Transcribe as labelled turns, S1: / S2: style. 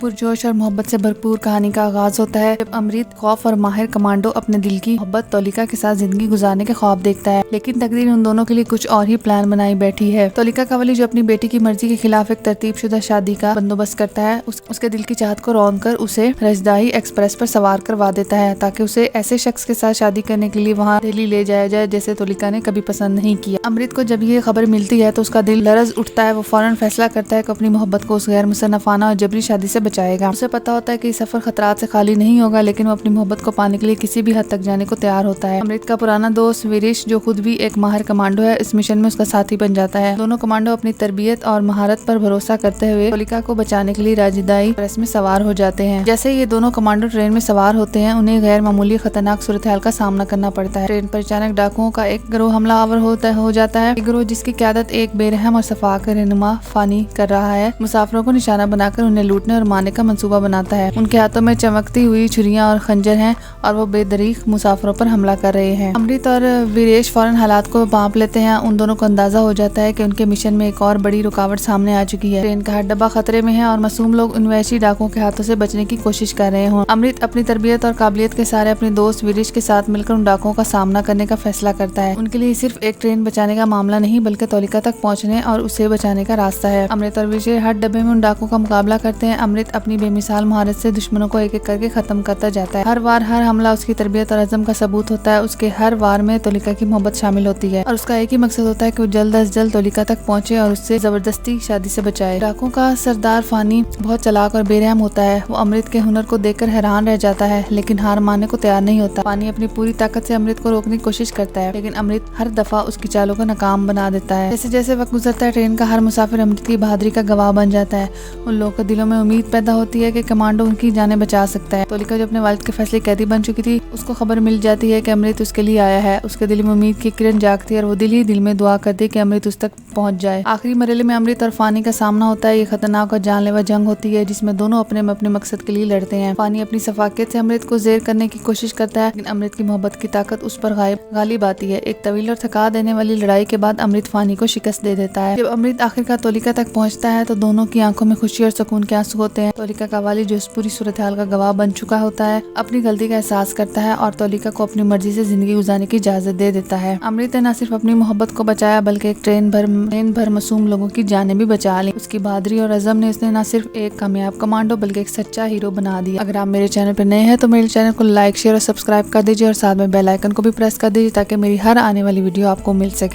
S1: पुरजोश और मोहब्बत से भरपूर कहानी का आगाज होता है जब अमृत खौफ और माहिर कमांडो अपने दिल की मोहब्बत तौलिका के साथ जिंदगी गुजारने के ख्वाब देखता है। लेकिन तकदीर उन दोनों के लिए कुछ और ही प्लान बनाई बैठी है। तौलिका का वली जो अपनी बेटी की मर्जी के खिलाफ एक तरतीबशुदा शादी का बंदोबस्त करता है, उसके दिल की चाहत को रौंद कर उसे रजदाई एक्सप्रेस पर सवार करवा देता है ताकि उसे ऐसे शख्स के साथ शादी करने के लिए वहाँ दिल्ली ले जाया जाए जैसे तौलिका ने कभी पसंद नहीं किया। अमृत को जब ये खबर मिलती है तो उसका दिल लरज उठता है। वो फौरन फैसला करता है कि अपनी मोहब्बत को उस गैर मुसन्नफाना और जबरी शादी से बचाएगा। उसे पता होता है कि सफर खतरात से खाली नहीं होगा, लेकिन वो अपनी मोहब्बत को पाने के लिए किसी भी हद तक जाने को तैयार होता है। अमृत का पुराना दोस्त वीरेश जो खुद भी एक माहिर कमांडो है, इस मिशन में उसका साथी बन जाता है। दोनों कमांडो अपनी तरबियत और महारत पर भरोसा करते हुए तौलिका को बचाने के लिए राजदाई एक्सप्रेस में सवार हो जाते हैं। जैसे ये दोनों कमांडो ट्रेन में सवार होते हैं, उन्हें गैर मामूली खतरनाक सूरत हाल का सामना करना पड़ता है। ट्रेन पर अचानक डाकुओं का एक गिरोह हमलावर हो जाता है। गिरोह जिसकी क़यादत एक बेरहम और सफाक रहनुमा फानी कर रहा है, मुसाफिरों को निशाना बनाकर उन्हें लूटने और मारने का मंसूबा बनाता है। उनके हाथों में चमकती हुई छुरियां और खंजर हैं और वो बेदरीक मुसाफिरों पर हमला कर रहे हैं। अमृत और वीरेश फौरन हालात को भांप लेते हैं। उन दोनों को अंदाजा हो जाता है कि उनके मिशन में एक और बड़ी रुकावट सामने आ चुकी है। ट्रेन का हर डब्बा खतरे में है और मासूम लोग उन वहशी डाकुओं के हाथों से बचने की कोशिश कर रहे हों। अमृत अपनी तरबियत और काबिलियत के सारे अपने दोस्त वीरेश के साथ मिलकर उन डाकुओं का सामना करने का फैसला करता है। उनके लिए सिर्फ एक ट्रेन बचाने का मामला नहीं बल्कि तौलिका तक पहुँचने और उसे बचाने का रास्ता है। अमृत और विजय हर डब्बे में उन डाकुओं का मुकाबला करते हैं। अमृत अपनी बेमिसाल महारत से दुश्मनों को एक एक करके खत्म करता जाता है। हर बार हर हमला उसकी तरबियत और अज़म का सबूत होता है। उसके हर वार में तौलिका की मोहब्बत शामिल होती है और उसका एक ही मकसद होता है कि वो जल्द अज जल्द तौलिका तक पहुंचे और उससे जबरदस्ती शादी से बचाए। डाकुओं का सरदार फानी बहुत चालाक और बेरहम होता है। वो अमृत के हुनर को देखकर हैरान रह जाता है, लेकिन हार मानने को तैयार नहीं होता। फानी अपनी पूरी ताकत से अमृत को रोकने की कोशिश करता है, लेकिन अमृत हर दफा उसकी चालों को नाकाम बना देता है। जैसे जैसे वक्त गुजरता है, ट्रेन का हर मुसाफिर अमृत की बहादुरी का गवाह बन जाता है। उन लोगों के दिलों में उम्मीद पैदा होती है कि कमांडो उनकी जानें बचा सकता है। तौलिका जो अपने वालिद के फैसले कैदी बन चुकी थी, उसको खबर मिल जाती है कि अमृत उसके लिए आया है। उसके दिल में उम्मीद की किरण जागती है और वो दिल ही दिल में दुआ करती है कि अमृत उस तक पहुंच जाए। आखिरी मरहले में अमृत और फानी का सामना होता है। ये खतरनाक और जानलेवा जंग होती है जिसमें दोनों अपने मकसद के लिए लड़ते हैं। फानी अपनी सफाकियत से अमृत को जेर करने की कोशिश करता है, लेकिन अमृत की मोहब्बत की ताकत उस पर गालिब आती है। एक तवील और थका देने वाली लड़ाई के बाद अमृत फानी को शिकस्त दे देता है। जब अमृत आखिरकार तौलिका तक पहुंचता है तो दोनों की आंखों में खुशी और सुकून के आंसू होते हैं। तौलिका का वालिद जो इस पूरी सूरत हाल का गवाह बन चुका होता है, अपनी गलती का एहसास करता है और तौलिका को अपनी मर्जी से जिंदगी गुजारने की इजाजत दे देता है। अमृत ने न सिर्फ अपनी मोहब्बत को बचाया बल्कि एक ट्रेन भर मासूम लोगों की जानें भी बचा ली। उसकी बहादुरी और अज़म ने उसने न सिर्फ एक कामयाब कमांडो बल्कि एक सच्चा हीरो बना दिया। अगर आप मेरे चैनल पर नए हैं तो मेरे चैनल को लाइक, शेयर और सब्सक्राइब कर दीजिए और साथ में बेल आइकन को भी प्रेस कर दीजिए ताकि मेरी हर आने वाली वीडियो आपको मिल सके।